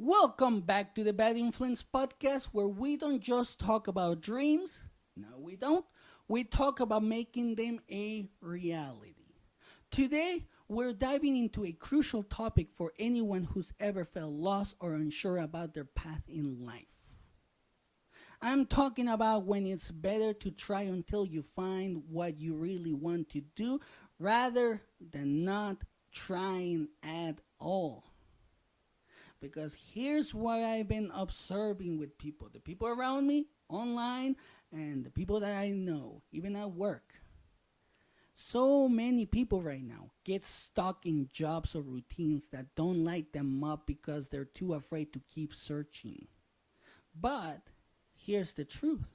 Welcome back to the Bad Influence Podcast, where we don't just talk about dreams. No, we don't. We talk about making them a reality. Today, we're diving into a crucial topic for anyone who's ever felt lost or unsure about their path in life. I'm talking about when it's better to try until you find what you really want to do rather than not trying at all. Because here's what I've been observing with people, the people around me, online, and the people that I know, even at work. So many people right now get stuck in jobs or routines that don't light them up because they're too afraid to keep searching. But here's the truth.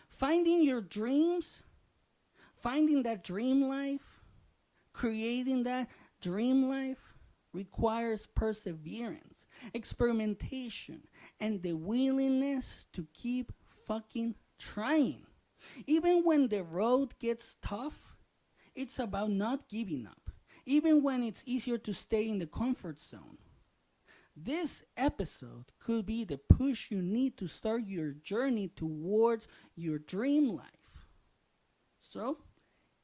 Finding your dreams, finding that dream life, creating that dream life requires perseverance, experimentation, and the willingness to keep fucking trying. Even when the road gets tough, it's about not giving up. Even when it's easier to stay in the comfort zone. This episode could be the push you need to start your journey towards your dream life. So,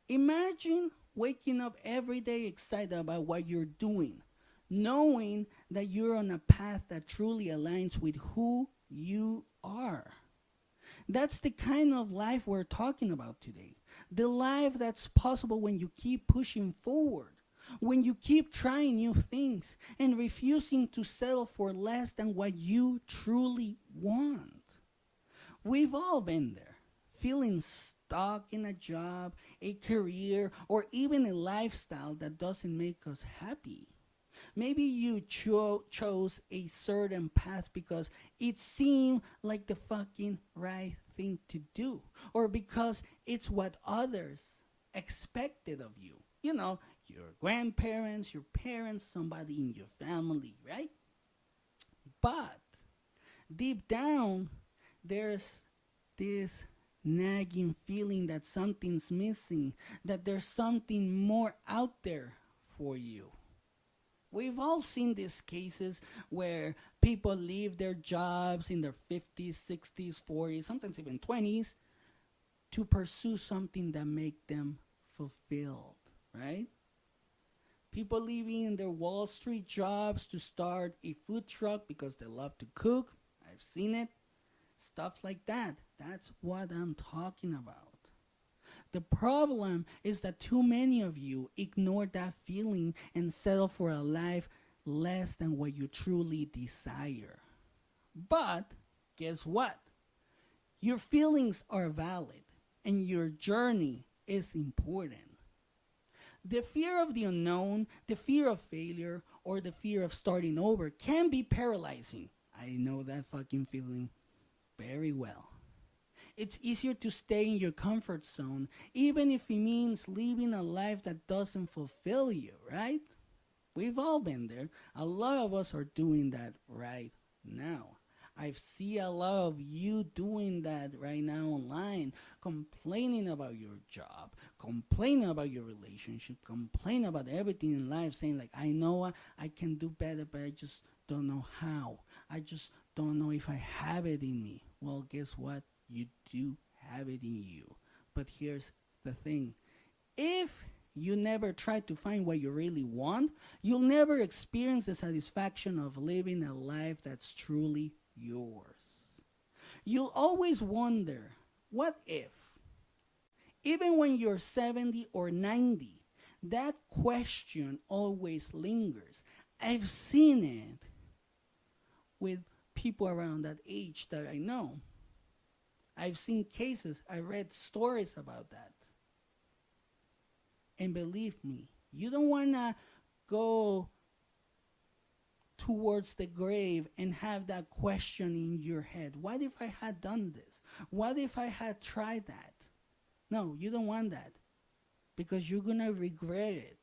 imagine waking up every day excited about what you're doing, knowing that you're on a path that truly aligns with who you are. That's the kind of life we're talking about today. The life that's possible when you keep pushing forward, when you keep trying new things and refusing to settle for less than what you truly want. We've all been there, feeling stuck in a job, a career, or even a lifestyle that doesn't make us happy. Maybe you chose a certain path because it seemed like the fucking right thing to do, or because it's what others expected of you. You know, your grandparents, your parents, somebody in your family, right? But deep down, there's this nagging feeling that something's missing, that there's something more out there for you. We've all seen these cases where people leave their jobs in their 50s, 60s, 40s, sometimes even 20s to pursue something that make them fulfilled, right? People leaving their Wall Street jobs to start a food truck because they love to cook. I've seen it. Stuff like that. That's what I'm talking about. The problem is that too many of you ignore that feeling and settle for a life less than what you truly desire. But guess what? Your feelings are valid and your journey is important. The fear of the unknown, the fear of failure, or the fear of starting over can be paralyzing. I know that fucking feeling very well. It's easier to stay in your comfort zone, even if it means living a life that doesn't fulfill you, right? We've all been there. A lot of us are doing that right now. I see a lot of you doing that right now online, complaining about your job, complaining about your relationship, complaining about everything in life, saying like, I know I can do better, but I just don't know how. I just don't know if I have it in me. Well, guess what? You do have it in you. But here's the thing. If you never try to find what you really want, you'll never experience the satisfaction of living a life that's truly yours. You'll always wonder, what if? Even when you're 70 or 90, that question always lingers. I've seen it with people around that age that I know. I've seen cases, I read stories about that. And believe me, you don't want to go towards the grave and have that question in your head. What if I had done this? What if I had tried that? No, you don't want that. Because you're going to regret it.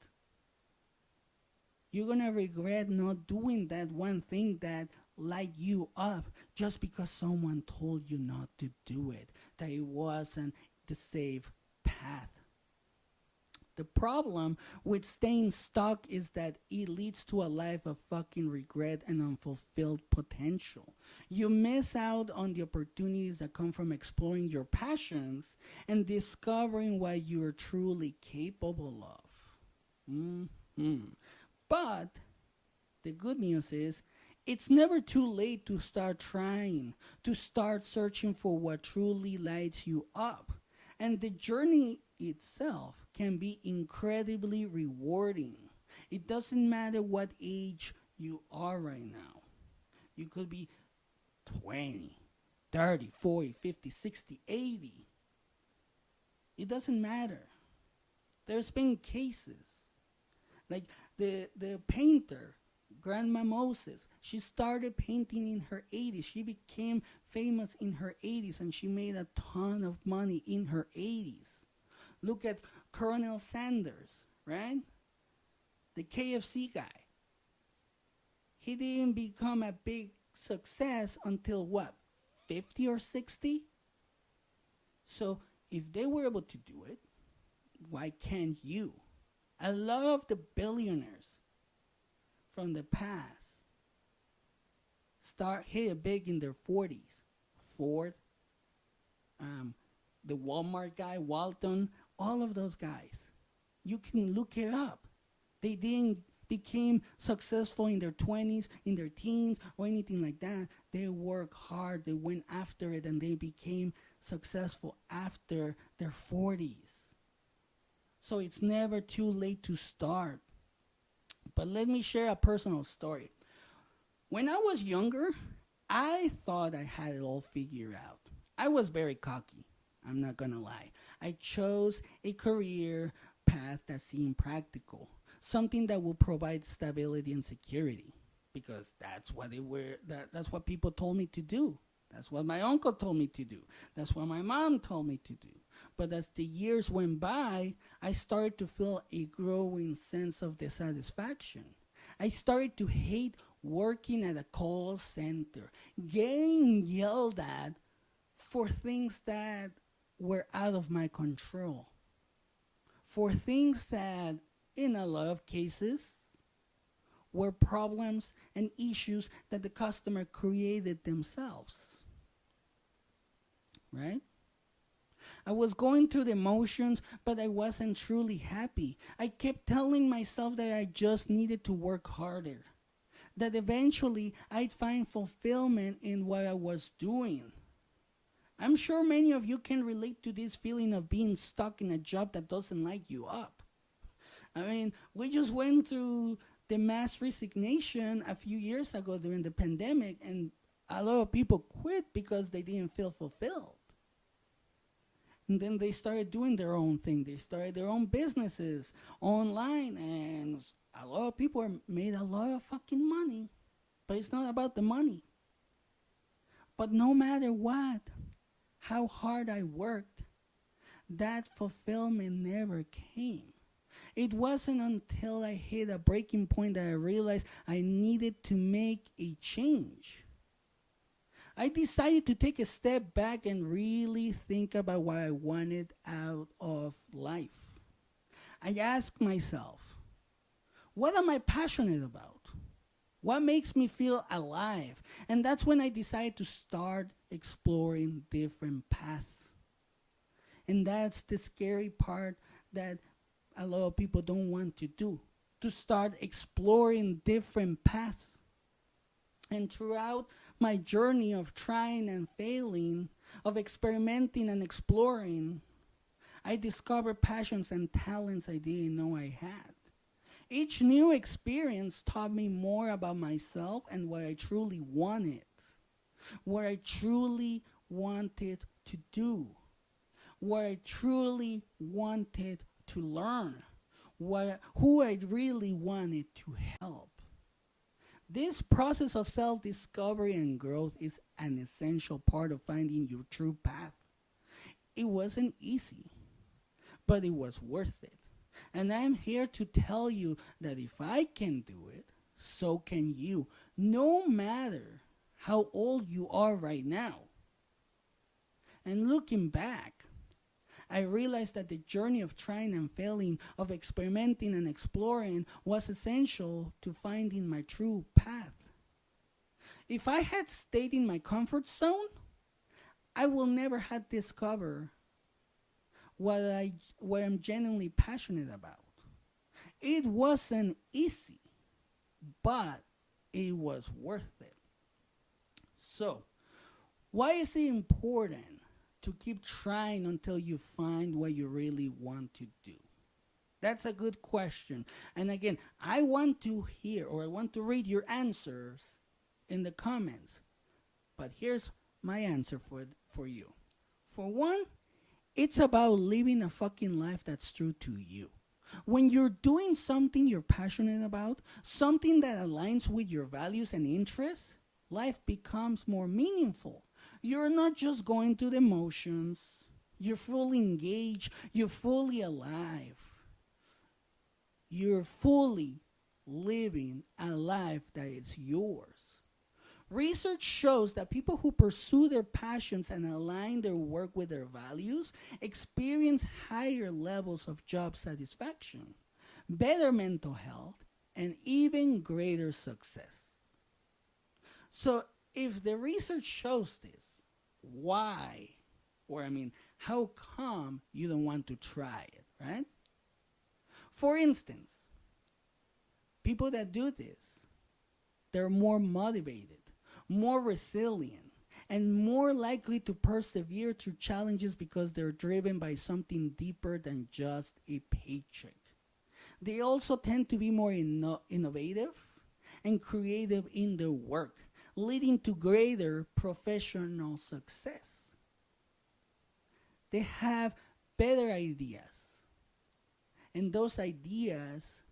You're going to regret not doing that one thing that light you up just because someone told you not to do it, that it wasn't the safe path. The problem with staying stuck is that it leads to a life of fucking regret and unfulfilled potential. You miss out on the opportunities that come from exploring your passions and discovering what you are truly capable of. But the good news is, it's never too late to start trying, to start searching for what truly lights you up. And the journey itself can be incredibly rewarding. It doesn't matter what age you are right now. You could be 20, 30, 40, 50, 60, 80. It doesn't matter. There's been cases like the painter Grandma Moses. She started painting in her 80s. She became famous in her 80s and she made a ton of money in her 80s. Look at Colonel Sanders, right? The KFC guy. He didn't become a big success until what, 50 or 60? So if they were able to do it, why can't you? A lot of the billionaires from the past hit it big in their 40s. Ford, the Walmart guy, Walton, all of those guys. You can look it up. They didn't became successful in their 20s, in their teens, or anything like that. They worked hard, they went after it, and they became successful after their 40s. So it's never too late to start. But let me share a personal story. When I was younger, I thought I had it all figured out. I was very cocky, I'm not gonna lie. I chose a career path that seemed practical, something that would provide stability and security, because that's what that's what people told me to do. That's what my uncle told me to do. That's what my mom told me to do. But as the years went by, I started to feel a growing sense of dissatisfaction. I started to hate working at a call center, getting yelled at for things that were out of my control, for things that, in a lot of cases, were problems and issues that the customer created themselves. Right? I was going through the motions, but I wasn't truly happy. I kept telling myself that I just needed to work harder, that eventually I'd find fulfillment in what I was doing. I'm sure many of you can relate to this feeling of being stuck in a job that doesn't light you up. I mean, we just went through the mass resignation a few years ago during the pandemic, and a lot of people quit because they didn't feel fulfilled. And then they started doing their own thing. They started their own businesses online, and a lot of people made a lot of fucking money. But it's not about the money. But no matter what, how hard I worked, that fulfillment never came. It wasn't until I hit a breaking point that I realized I needed to make a change. I decided to take a step back and really think about what I wanted out of life. I asked myself, what am I passionate about? What makes me feel alive? And that's when I decided to start exploring different paths. And that's the scary part that a lot of people don't want to do, to start exploring different paths. And throughout my journey of trying and failing, of experimenting and exploring, I discovered passions and talents I didn't know I had. Each new experience taught me more about myself and what I truly wanted, what I truly wanted to do, what I truly wanted to learn, who I really wanted to help. This process of self-discovery and growth is an essential part of finding your true path. It wasn't easy, but it was worth it. And I'm here to tell you that if I can do it, so can you, no matter how old you are right now. And looking back, I realized that the journey of trying and failing, of experimenting and exploring, was essential to finding my true path. If I had stayed in my comfort zone, I will never have discovered what I'm genuinely passionate about. It wasn't easy, but it was worth it. So, why is it important to keep trying until you find what you really want to do? That's a good question. And again, I want to hear or I want to read your answers in the comments. But here's my answer for you. For one, it's about living a fucking life that's true to you. When you're doing something you're passionate about, something that aligns with your values and interests, life becomes more meaningful. You're not just going through the motions. You're fully engaged. You're fully alive. You're fully living a life that is yours. Research shows that people who pursue their passions and align their work with their values experience higher levels of job satisfaction, better mental health, and even greater success. So, if the research shows this, why? How come you don't want to try it, right? For instance, people that do this, they're more motivated, more resilient, and more likely to persevere through challenges because they're driven by something deeper than just a paycheck. They also tend to be more innovative and creative in their work, leading to greater professional success. They have better ideas, and those ideas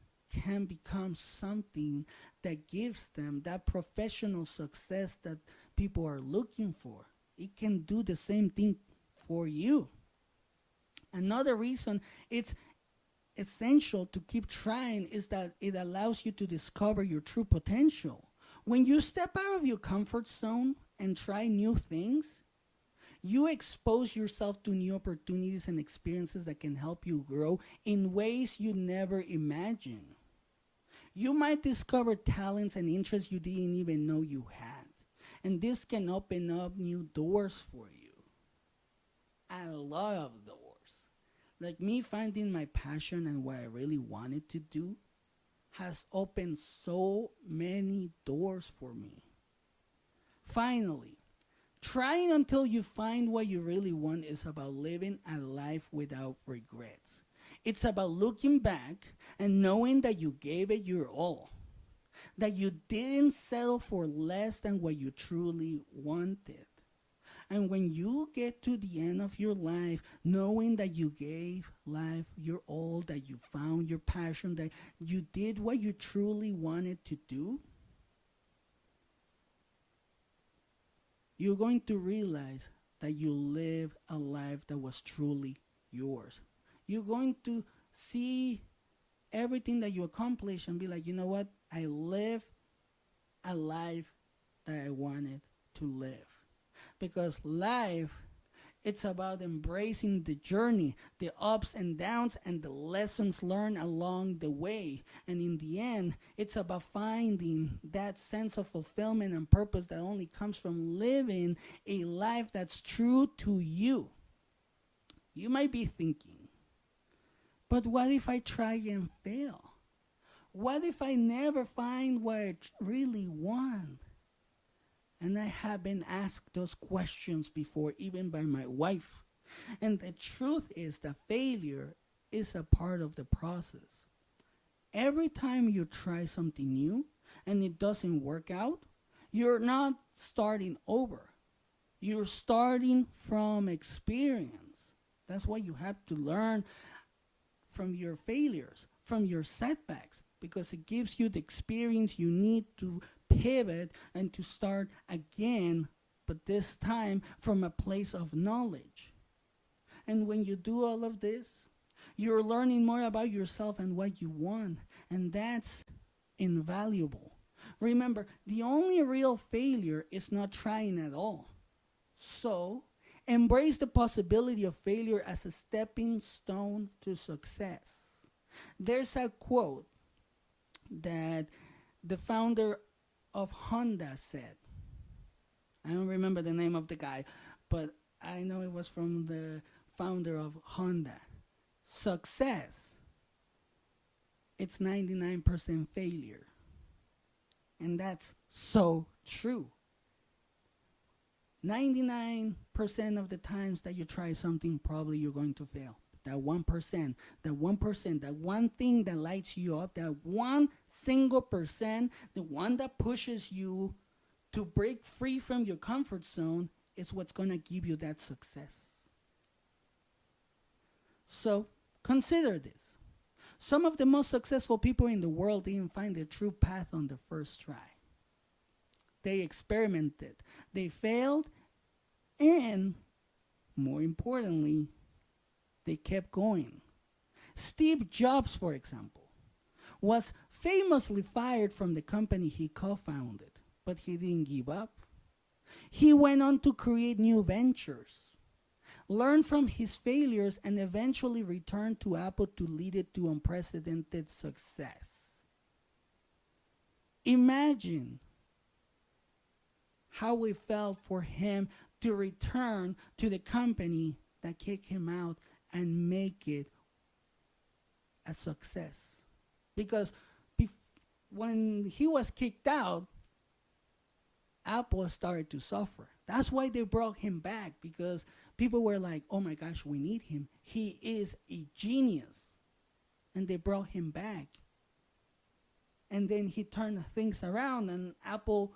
can become something that gives them that professional success that people are looking for. It can do the same thing for you. Another reason it's essential to keep trying is that it allows you to discover your true potential. When you step out of your comfort zone and try new things, you expose yourself to new opportunities and experiences that can help you grow in ways you never imagined. You might discover talents and interests you didn't even know you had. And this can open up new doors for you. A lot of doors. Like me finding my passion and what I really wanted to do has opened so many doors for me. Finally, trying until you find what you really want is about living a life without regrets. It's about looking back and knowing that you gave it your all, that you didn't settle for less than what you truly wanted. And when you get to the end of your life, knowing that you gave life your all, that you found your passion, that you did what you truly wanted to do, you're going to realize that you lived a life that was truly yours. You're going to see everything that you accomplished and be like, you know what? I lived a life that I wanted to live. Because life, it's about embracing the journey, the ups and downs, and the lessons learned along the way. And in the end, it's about finding that sense of fulfillment and purpose that only comes from living a life that's true to you. You might be thinking, but what if I try and fail? What if I never find what I really want? And I have been asked those questions before, even by my wife. And the truth is that failure is a part of the process. Every time you try something new and it doesn't work out, you're not starting over. You're starting from experience. That's why you have to learn from your failures, from your setbacks, because it gives you the experience you need to pivot and to start again, but this time from a place of knowledge. And when you do all of this, you're learning more about yourself and what you want, and that's invaluable. Remember, the only real failure is not trying at all. So, Embrace the possibility of failure as a stepping stone to success. There's a quote that the founder of Honda said. I don't remember the name of the guy, but I know it was from the founder of Honda. Success, it's 99% failure. And that's so true. 99% of the times that you try something, probably you're going to fail. That 1%, that one thing that lights you up, that one single percent, the one that pushes you to break free from your comfort zone is what's going to give you that success. So consider this. Some of the most successful people in the world didn't find their true path on the first try. They experimented, they failed, and more importantly, they kept going. Steve Jobs, for example, was famously fired from the company he co-founded, but he didn't give up. He went on to create new ventures, learn from his failures, and eventually return to Apple to lead it to unprecedented success. Imagine how it felt for him to return to the company that kicked him out and make it a success. Because when he was kicked out, Apple started to suffer. That's why they brought him back, because people were like, oh my gosh, we need him. He is a genius. And they brought him back. And then he turned things around, and Apple,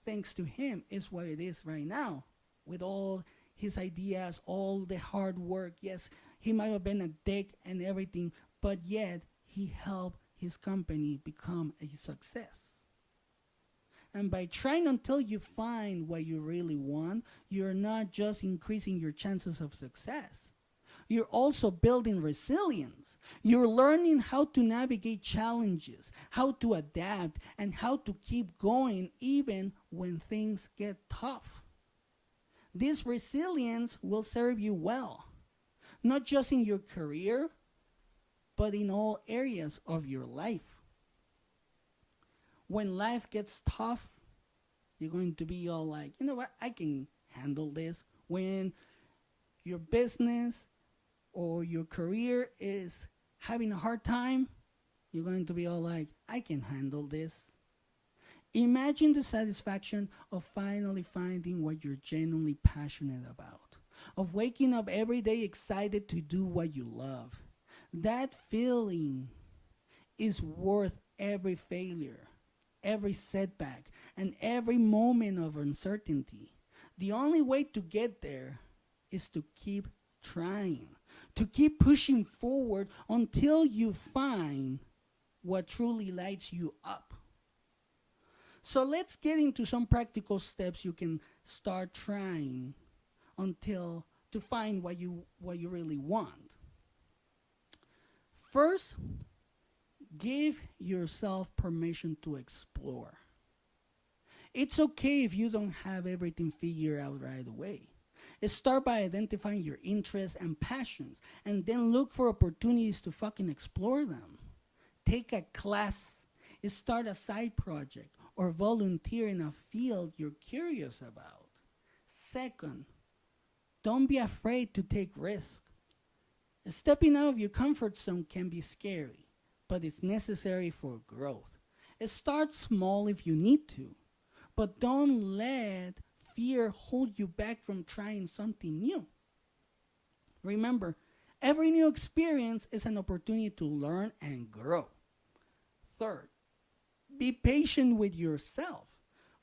thanks to him, is what it is right now. With all his ideas, all the hard work. Yes, he might have been a dick and everything, but yet he helped his company become a success. And by trying until you find what you really want, you're not just increasing your chances of success. You're also building resilience. You're learning how to navigate challenges, how to adapt, and how to keep going even when things get tough. This resilience will serve you well, not just in your career, but in all areas of your life. When life gets tough, you're going to be all like, you know what, I can handle this. When your business or your career is having a hard time, you're going to be all like, I can handle this. Imagine the satisfaction of finally finding what you're genuinely passionate about, of waking up every day excited to do what you love. That feeling is worth every failure, every setback, and every moment of uncertainty. The only way to get there is to keep trying, to keep pushing forward until you find what truly lights you up. So let's get into some practical steps you can start trying until to find what you really want. First, give yourself permission to explore. It's okay if you don't have everything figured out right away. Start by identifying your interests and passions, and then look for opportunities to fucking explore them. Take a class, start a side project, or volunteer in a field you're curious about. Second, don't be afraid to take risks. Stepping out of your comfort zone can be scary, but it's necessary for growth. Start small if you need to, but don't let fear hold you back from trying something new. Remember, every new experience is an opportunity to learn and grow. Third, be patient with yourself.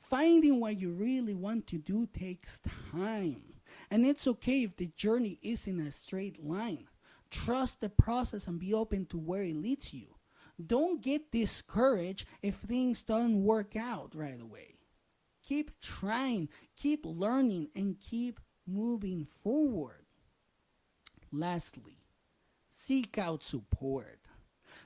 Finding what you really want to do takes time. And it's okay if the journey isn't a straight line. Trust the process and be open to where it leads you. Don't get discouraged if things don't work out right away. Keep trying, keep learning, and keep moving forward. Lastly, seek out support.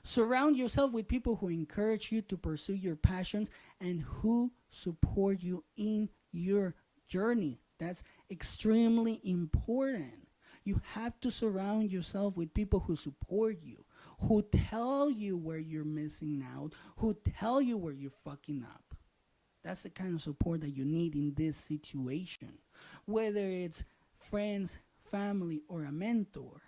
Surround yourself with people who encourage you to pursue your passions and who support you in your journey. That's extremely important. You have to surround yourself with people who support you, who tell you where you're missing out, who tell you where you're fucking up. That's the kind of support that you need in this situation. Whether it's friends, family, or a mentor,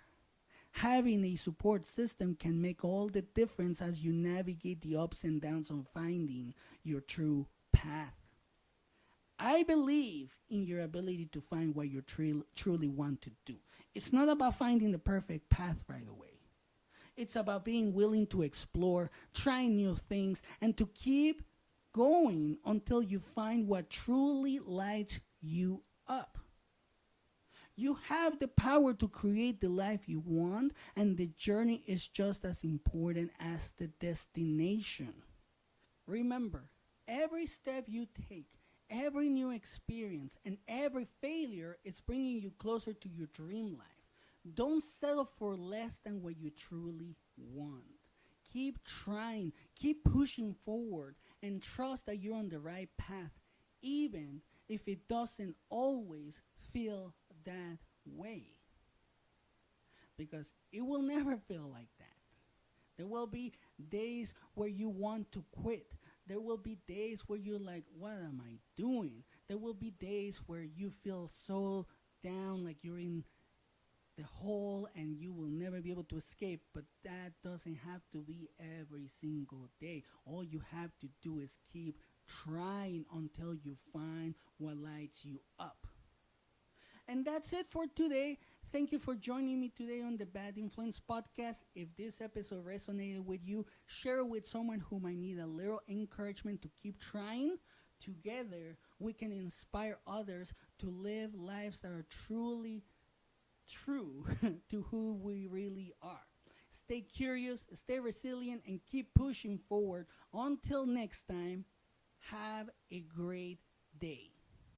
having a support system can make all the difference as you navigate the ups and downs of finding your true path. I believe in your ability to find what you truly want to do. It's not about finding the perfect path right away. It's about being willing to explore, try new things, and to keep going until you find what truly lights you up. You have the power to create the life you want, and the journey is just as important as the destination. Remember, every step you take, every new experience, and every failure is bringing you closer to your dream life. Don't settle for less than what you truly want. Keep trying, keep pushing forward, and trust that you're on the right path, even if it doesn't always feel that way. Because it will never feel like that. There will be days where you want to quit. There will be days where you're like, what am I doing? There will be days where you feel so down, like you're in the hole and you will never be able to escape. But that doesn't have to be every single day. All you have to do is keep trying until you find what lights you up. And that's it for today. Thank you for joining me today on the Bad Influence podcast. If this episode resonated with you, share it with someone who might need a little encouragement to keep trying. Together, we can inspire others to live lives that are truly true to who we really are. Stay curious, stay resilient, and keep pushing forward. Until next time, have a great day.